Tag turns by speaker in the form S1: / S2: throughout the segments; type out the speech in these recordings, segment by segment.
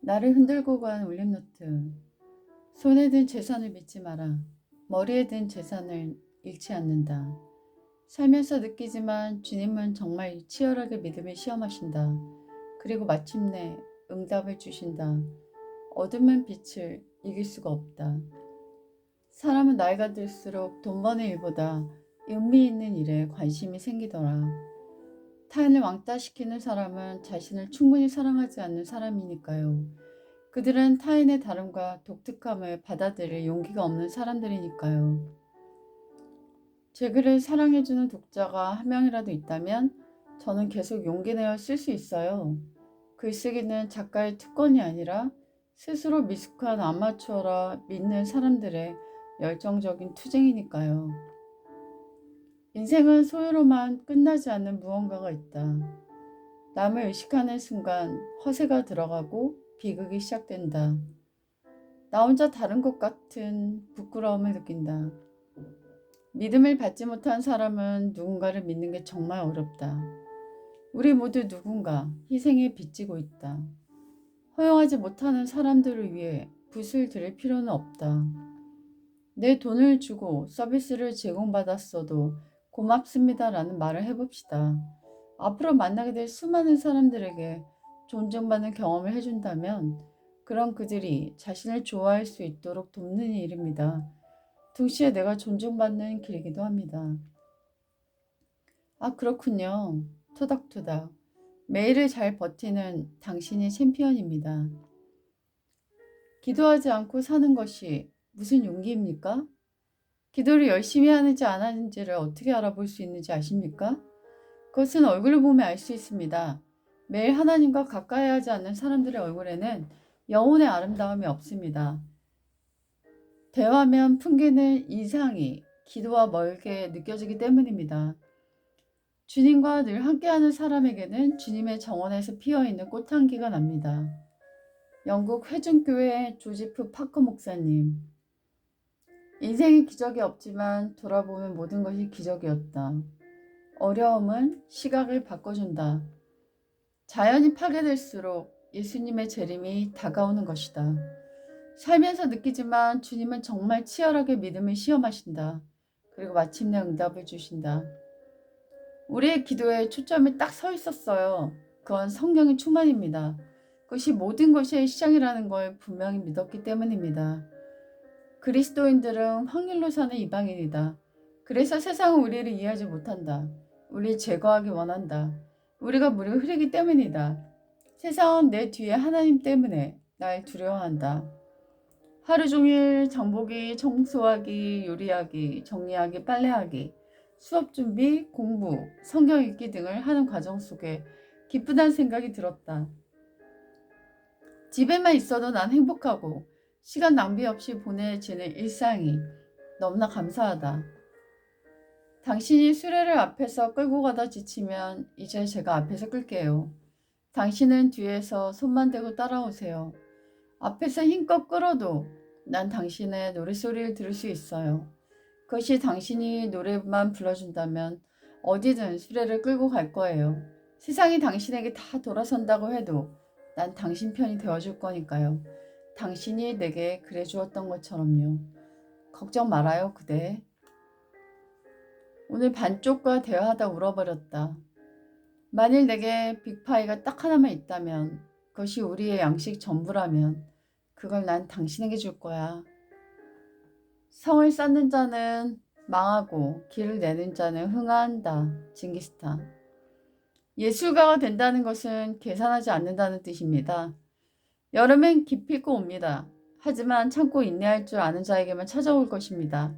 S1: 나를 흔들고 간 울림노트. 손에 든 재산을 믿지 마라. 머리에 든 재산을 잃지 않는다. 살면서 느끼지만 주님은 정말 치열하게 믿음을 시험하신다. 그리고 마침내 응답을 주신다. 어둠은 빛을 이길 수가 없다. 사람은 나이가 들수록 돈 버는 일보다 의미 있는 일에 관심이 생기더라. 타인을 왕따시키는 사람은 자신을 충분히 사랑하지 않는 사람이니까요. 그들은 타인의 다름과 독특함을 받아들일 용기가 없는 사람들이니까요. 제 글을 사랑해주는 독자가 한 명이라도 있다면 저는 계속 용기 내어 쓸 수 있어요. 글쓰기는 작가의 특권이 아니라 스스로 미숙한 아마추어라 믿는 사람들의 열정적인 투쟁이니까요. 인생은 소유로만 끝나지 않는 무언가가 있다. 남을 의식하는 순간 허세가 들어가고 비극이 시작된다. 나 혼자 다른 것 같은 부끄러움을 느낀다. 믿음을 받지 못한 사람은 누군가를 믿는 게 정말 어렵다. 우리 모두 누군가 희생에 빚지고 있다. 허용하지 못하는 사람들을 위해 붓을 들일 필요는 없다. 내 돈을 주고 서비스를 제공받았어도 고맙습니다라는 말을 해봅시다. 앞으로 만나게 될 수많은 사람들에게 존중받는 경험을 해준다면 그런 그들이 자신을 좋아할 수 있도록 돕는 일입니다. 동시에 내가 존중받는 길이기도 합니다. 아, 그렇군요. 토닥토닥. 매일을 잘 버티는 당신이 챔피언입니다. 기도하지 않고 사는 것이 무슨 용기입니까? 기도를 열심히 하는지 안 하는지를 어떻게 알아볼 수 있는지 아십니까? 그것은 얼굴을 보면 알 수 있습니다. 매일 하나님과 가까이 하지 않는 사람들의 얼굴에는 영혼의 아름다움이 없습니다. 대화면 풍기는 이상이 기도와 멀게 느껴지기 때문입니다. 주님과 늘 함께하는 사람에게는 주님의 정원에서 피어있는 꽃향기가 납니다. 영국 회중교회 조지프 파커 목사님. 인생에 기적이 없지만 돌아보면 모든 것이 기적이었다. 어려움은 시각을 바꿔준다. 자연이 파괴될수록 예수님의 재림이 다가오는 것이다. 살면서 느끼지만 주님은 정말 치열하게 믿음을 시험하신다. 그리고 마침내 응답을 주신다. 우리의 기도에 초점이 딱 서 있었어요. 그건 성경의 충만입니다. 그것이 모든 것의 시작이라는 걸 분명히 믿었기 때문입니다. 그리스도인들은 확률로 사는 이방인이다. 그래서 세상은 우리를 이해하지 못한다. 우리를 제거하기 원한다. 우리가 물을 흐리기 때문이다. 세상은 내 뒤에 하나님 때문에 날 두려워한다. 하루 종일 장보기, 청소하기, 요리하기, 정리하기, 빨래하기, 수업 준비, 공부, 성경 읽기 등을 하는 과정 속에 기쁘다는 생각이 들었다. 집에만 있어도 난 행복하고 시간 낭비 없이 보내지는 일상이 너무나 감사하다. 당신이 수레를 앞에서 끌고 가다 지치면 이제 제가 앞에서 끌게요. 당신은 뒤에서 손만 대고 따라오세요. 앞에서 힘껏 끌어도 난 당신의 노랫소리를 들을 수 있어요. 그것이 당신이 노래만 불러준다면 어디든 수레를 끌고 갈 거예요. 세상이 당신에게 다 돌아선다고 해도 난 당신 편이 되어줄 거니까요. 당신이 내게 그래 주었던 것처럼요. 걱정 말아요, 그대. 오늘 반쪽과 대화하다 울어버렸다. 만일 내게 빅파이가 딱 하나만 있다면, 그것이 우리의 양식 전부라면 그걸 난 당신에게 줄 거야. 성을 쌓는 자는 망하고 길을 내는 자는 흥한다. 징기스탄. 예술가가 된다는 것은 계산하지 않는다는 뜻입니다. 여름엔 기필코 옵니다. 하지만 참고 인내할 줄 아는 자에게만 찾아올 것입니다.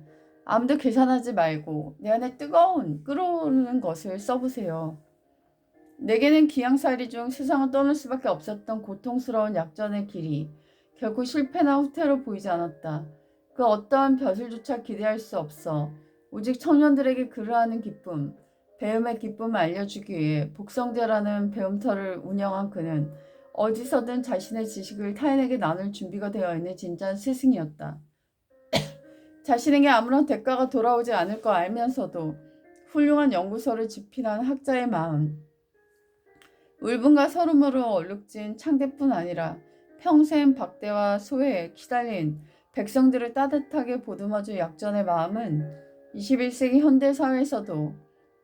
S1: 아무도 계산하지 말고 내 안에 뜨거운 끓어오르는 것을 써보세요. 내게는 기양살이 중 세상을 떠날 수밖에 없었던 고통스러운 약전의 길이 결코 실패나 후퇴로 보이지 않았다. 그 어떠한 벼슬조차 기대할 수 없어 오직 청년들에게 글을 하는 기쁨, 배움의 기쁨을 알려주기 위해 복성대라는 배움터를 운영한 그는 어디서든 자신의 지식을 타인에게 나눌 준비가 되어 있는 진짜한 스승이었다. 자신에게 아무런 대가가 돌아오지 않을 거 알면서도 훌륭한 연구서를 집필한 학자의 마음, 울분과 서름으로 얼룩진 창대뿐 아니라 평생 박대와 소외에 시달린 백성들을 따뜻하게 보듬어줄 약전의 마음은 21세기 현대사회에서도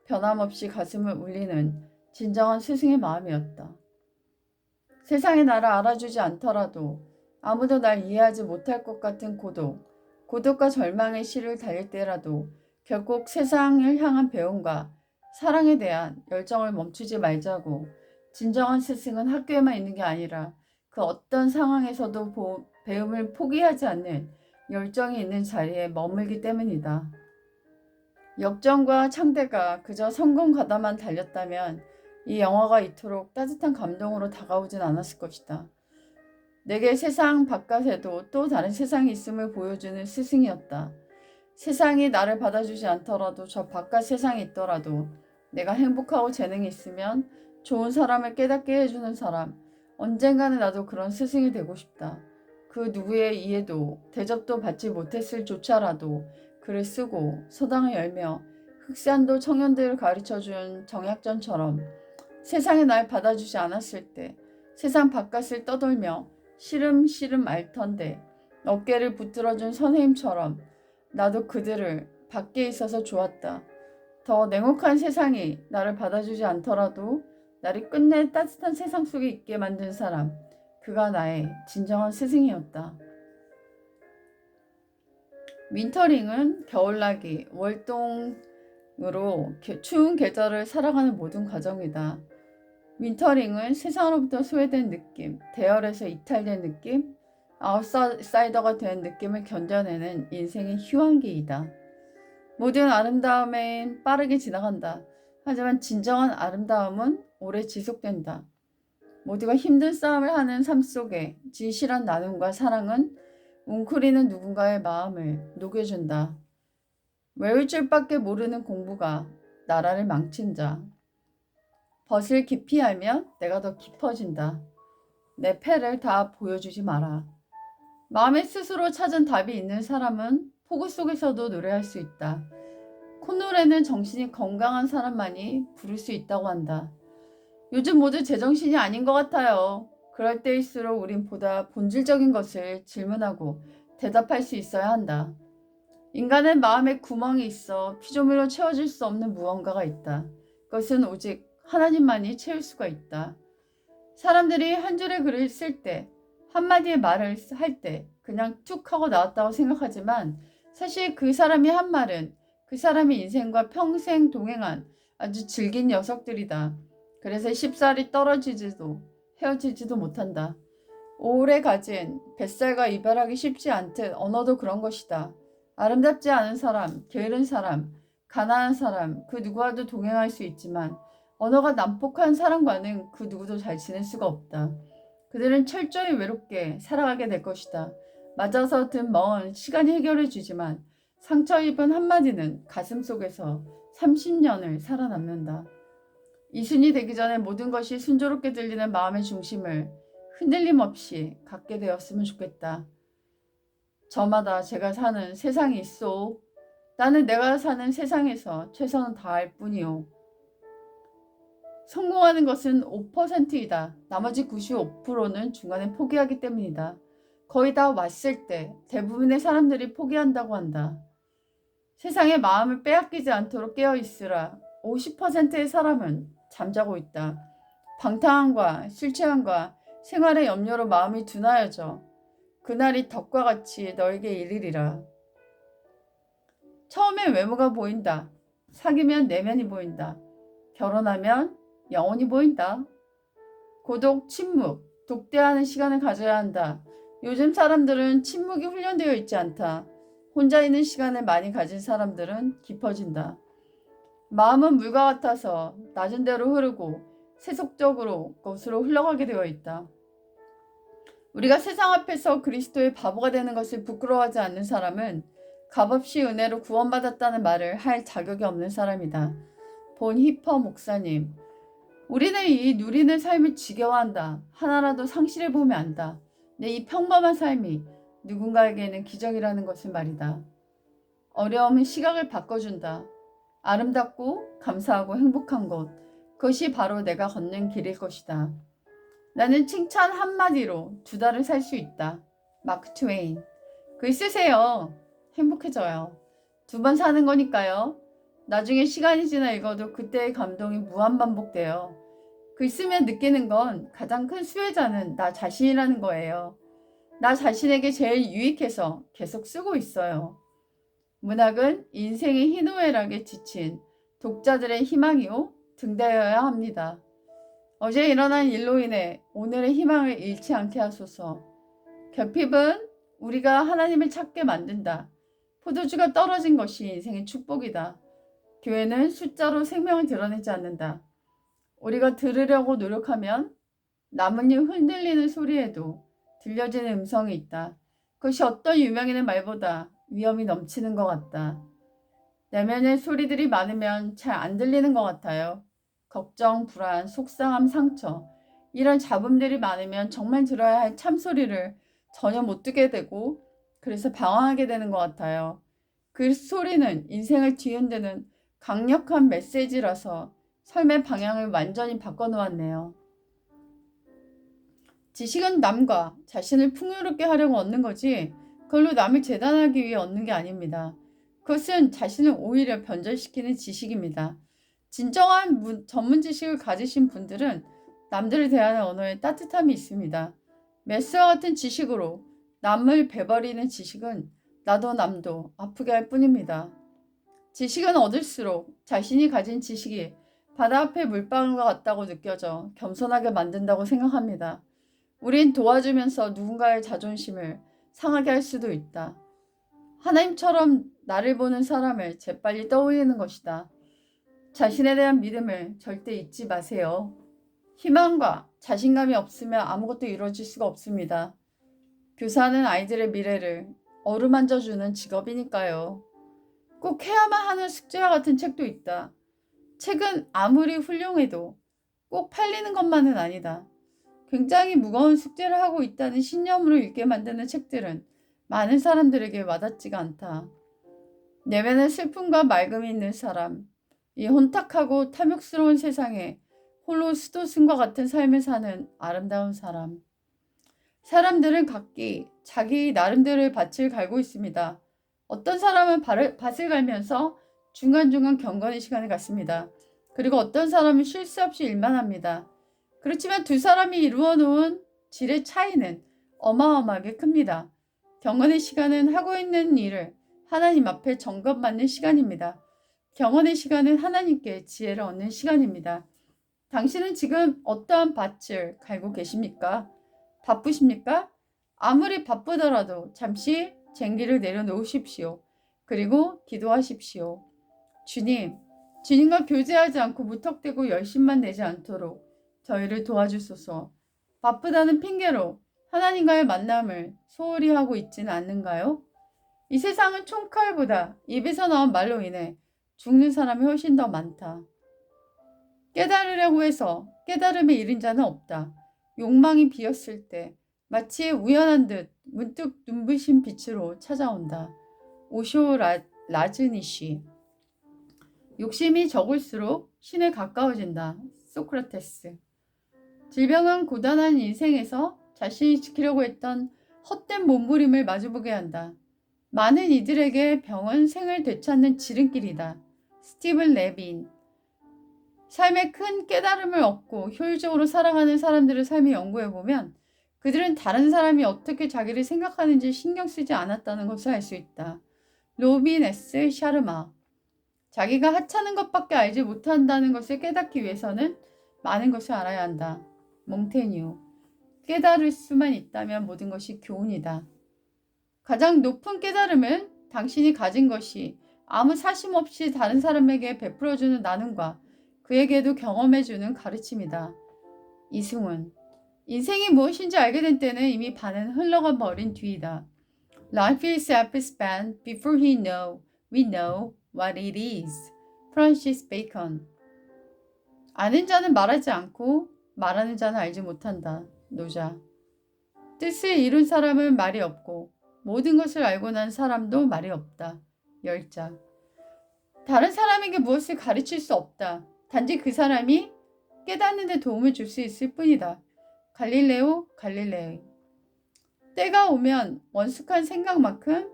S1: 변함없이 가슴을 울리는 진정한 스승의 마음이었다. 세상이 나를 알아주지 않더라도 아무도 날 이해하지 못할 것 같은 고독과 절망의 시를 달릴 때라도 결국 세상을 향한 배움과 사랑에 대한 열정을 멈추지 말자고. 진정한 스승은 학교에만 있는 게 아니라 그 어떤 상황에서도 배움을 포기하지 않는 열정이 있는 자리에 머물기 때문이다. 역정과 창대가 그저 성공 가다만 달렸다면 이 영화가 이토록 따뜻한 감동으로 다가오진 않았을 것이다. 내게 세상 바깥에도 또 다른 세상이 있음을 보여주는 스승이었다. 세상이 나를 받아주지 않더라도 저 바깥 세상에 있더라도 내가 행복하고 재능이 있으면 좋은 사람을 깨닫게 해주는 사람, 언젠가는 나도 그런 스승이 되고 싶다. 그 누구의 이해도 대접도 받지 못했을 조차라도 글을 쓰고 서당을 열며 흑산도 청년들을 가르쳐준 정약전처럼 세상에 날 받아주지 않았을 때 세상 바깥을 떠돌며 시름시름 앓던데 어깨를 붙들어준 선생님처럼 나도 그들을 밖에 있어서 좋았다. 더 냉혹한 세상이 나를 받아주지 않더라도 나를 끝내 따뜻한 세상 속에 있게 만든 사람, 그가 나의 진정한 스승이었다. 윈터링은 겨울나기, 월동으로 추운 계절을 살아가는 모든 과정이다. 윈터링은 세상으로부터 소외된 느낌, 대열에서 이탈된 느낌, 아웃사이더가 된 느낌을 견뎌내는 인생의 휴양기이다. 모든 아름다움엔 빠르게 지나간다. 하지만 진정한 아름다움은 오래 지속된다. 모두가 힘든 싸움을 하는 삶 속에 진실한 나눔과 사랑은 웅크리는 누군가의 마음을 녹여준다. 외울 줄밖에 모르는 공부가 나라를 망친 자. 벗을 깊이 알면 내가 더 깊어진다. 내 패를 다 보여주지 마라. 마음에 스스로 찾은 답이 있는 사람은 폭우 속에서도 노래할 수 있다. 콧노래는 정신이 건강한 사람만이 부를 수 있다고 한다. 요즘 모두 제정신이 아닌 것 같아요. 그럴 때일수록 우린 보다 본질적인 것을 질문하고 대답할 수 있어야 한다. 인간은 마음에 구멍이 있어 피조물로 채워질 수 없는 무언가가 있다. 그것은 오직 하나님만이 채울 수가 있다. 사람들이 한 줄의 글을 쓸 때, 한마디의 말을 할 때 그냥 툭 하고 나왔다고 생각하지만 사실 그 사람이 한 말은 그 사람의 인생과 평생 동행한 아주 질긴 녀석들이다. 그래서 쉽사리 떨어지지도 헤어지지도 못한다. 오래 가진 뱃살과 이별하기 쉽지 않듯 언어도 그런 것이다. 아름답지 않은 사람, 게으른 사람, 가난한 사람, 그 누구와도 동행할 수 있지만 언어가 난폭한 사람과는 그 누구도 잘 지낼 수가 없다. 그들은 철저히 외롭게 살아가게 될 것이다. 맞아서 든 먼 시간이 해결해 주지만 상처 입은 한마디는 가슴 속에서 30년을 살아남는다. 이순이 되기 전에 모든 것이 순조롭게 들리는 마음의 중심을 흔들림 없이 갖게 되었으면 좋겠다. 저마다 제가 사는 세상이 있어. 나는 내가 사는 세상에서 최선을 다할 뿐이요. 성공하는 것은 5%이다. 나머지 95%는 중간에 포기하기 때문이다. 거의 다 왔을 때 대부분의 사람들이 포기한다고 한다. 세상에 마음을 빼앗기지 않도록 깨어있으라. 50%의 사람은 잠자고 있다. 방탕함과 술 취함과 생활의 염려로 마음이 둔하여져 그날이 덕과 같이 너에게 이르리라. 처음엔 외모가 보인다. 사귀면 내면이 보인다. 결혼하면 영혼이 보인다. 고독, 침묵, 독대하는 시간을 가져야 한다. 요즘 사람들은 침묵이 훈련되어 있지 않다. 혼자 있는 시간을 많이 가진 사람들은 깊어진다. 마음은 물과 같아서 낮은 대로 흐르고 세속적으로 것으로 흘러가게 되어 있다. 우리가 세상 앞에서 그리스도의 바보가 되는 것을 부끄러워하지 않는 사람은 값없이 은혜로 구원받았다는 말을 할 자격이 없는 사람이다. 본 히퍼 목사님. 우리는 이 누리는 삶을 지겨워한다. 하나라도 상실해보면 안다. 내 이 평범한 삶이 누군가에게는 기적이라는 것을 말이다. 어려움은 시각을 바꿔준다. 아름답고 감사하고 행복한 곳. 그것이 바로 내가 걷는 길일 것이다. 나는 칭찬 한마디로 2달을 살 수 있다. 마크 트웨인. 글 쓰세요. 행복해져요. 2번 사는 거니까요. 나중에 시간이 지나 읽어도 그때의 감동이 무한반복돼요. 글 쓰면 느끼는 건 가장 큰 수혜자는 나 자신이라는 거예요. 나 자신에게 제일 유익해서 계속 쓰고 있어요. 문학은 인생의 희노애락에 지친 독자들의 희망이요 등대여야 합니다. 어제 일어난 일로 인해 오늘의 희망을 잃지 않게 하소서. 결핍은 우리가 하나님을 찾게 만든다. 포도주가 떨어진 것이 인생의 축복이다. 교회는 숫자로 생명을 드러내지 않는다. 우리가 들으려고 노력하면 나뭇잎 흔들리는 소리에도 들려지는 음성이 있다. 그것이 어떤 유명인의 말보다 위험이 넘치는 것 같다. 내면의 소리들이 많으면 잘 안 들리는 것 같아요. 걱정, 불안, 속상함, 상처 이런 잡음들이 많으면 정말 들어야 할 참소리를 전혀 못 듣게 되고 그래서 방황하게 되는 것 같아요. 그 소리는 인생을 뒤흔드는 강력한 메시지라서 삶의 방향을 완전히 바꿔놓았네요. 지식은 남과 자신을 풍요롭게 하려고 얻는 거지 그걸로 남을 재단하기 위해 얻는 게 아닙니다. 그것은 자신을 오히려 변절시키는 지식입니다. 진정한 전문 지식을 가지신 분들은 남들을 대하는 언어에 따뜻함이 있습니다. 메스와 같은 지식으로 남을 베버리는 지식은 나도 남도 아프게 할 뿐입니다. 지식은 얻을수록 자신이 가진 지식이 바다 앞의 물방울과 같다고 느껴져 겸손하게 만든다고 생각합니다. 우린 도와주면서 누군가의 자존심을 상하게 할 수도 있다. 하나님처럼 나를 보는 사람을 재빨리 떠올리는 것이다. 자신에 대한 믿음을 절대 잊지 마세요. 희망과 자신감이 없으면 아무것도 이루어질 수가 없습니다. 교사는 아이들의 미래를 어루만져주는 직업이니까요. 꼭 해야만 하는 숙제와 같은 책도 있다. 책은 아무리 훌륭해도 꼭 팔리는 것만은 아니다. 굉장히 무거운 숙제를 하고 있다는 신념으로 읽게 만드는 책들은 많은 사람들에게 와닿지가 않다. 내면의 슬픔과 맑음이 있는 사람, 이 혼탁하고 탐욕스러운 세상에 홀로 수도승과 같은 삶을 사는 아름다운 사람. 사람들은 각기 자기 나름대로의 밭을 갈고 있습니다. 어떤 사람은 밭을 갈면서 중간중간 경건의 시간을 갖습니다. 그리고 어떤 사람은 쉴 새 없이 일만 합니다. 그렇지만 2사람이 이루어 놓은 질의 차이는 어마어마하게 큽니다. 경건의 시간은 하고 있는 일을 하나님 앞에 점검받는 시간입니다. 경건의 시간은 하나님께 지혜를 얻는 시간입니다. 당신은 지금 어떠한 밭을 갈고 계십니까? 바쁘십니까? 아무리 바쁘더라도 잠시 쟁기를 내려놓으십시오. 그리고 기도하십시오. 주님과 교제하지 않고 무턱대고 열심만 내지 않도록 저희를 도와주소서. 바쁘다는 핑계로 하나님과의 만남을 소홀히 하고 있지는 않는가요? 이 세상은 총칼보다 입에서 나온 말로 인해 죽는 사람이 훨씬 더 많다. 깨달으려고 해서 깨달음에 이른 자는 없다. 욕망이 비었을 때 마치 우연한 듯 문득 눈부신 빛으로 찾아온다. 오쇼 라즈니시. 욕심이 적을수록 신에 가까워진다. 소크라테스. 질병은 고단한 인생에서 자신이 지키려고 했던 헛된 몸부림을 마주보게 한다. 많은 이들에게 병은 생을 되찾는 지름길이다. 스티븐 레빈. 삶에 큰 깨달음을 얻고 효율적으로 살아가는 사람들의 삶을 연구해보면 그들은 다른 사람이 어떻게 자기를 생각하는지 신경 쓰지 않았다는 것을 알 수 있다. 로빈 S. 샤르마. 자기가 하찮은 것밖에 알지 못한다는 것을 깨닫기 위해서는 많은 것을 알아야 한다. 몽테뉴. 깨달을 수만 있다면 모든 것이 교훈이다. 가장 높은 깨달음은 당신이 가진 것이 아무 사심 없이 다른 사람에게 베풀어주는 나눔과 그에게도 경험해주는 가르침이다. 이승훈. 인생이 무엇인지 알게 된 때는 이미 반은 흘러가 버린 뒤이다. Life is spent before we know what it is. 프란시스 베이컨. 아는 자는 말하지 않고 말하는 자는 알지 못한다. 노자. 뜻을 이룬 사람은 말이 없고 모든 것을 알고 난 사람도 말이 없다. 열자. 다른 사람에게 무엇을 가르칠 수 없다. 단지 그 사람이 깨닫는 데 도움을 줄 수 있을 뿐이다. 갈릴레오 갈릴레이. 때가 오면 원숙한 생각만큼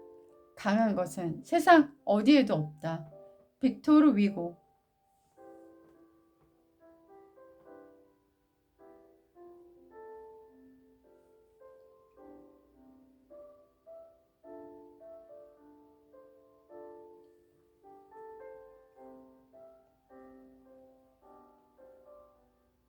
S1: 강한 것은 세상 어디에도 없다. 빅토르 위고.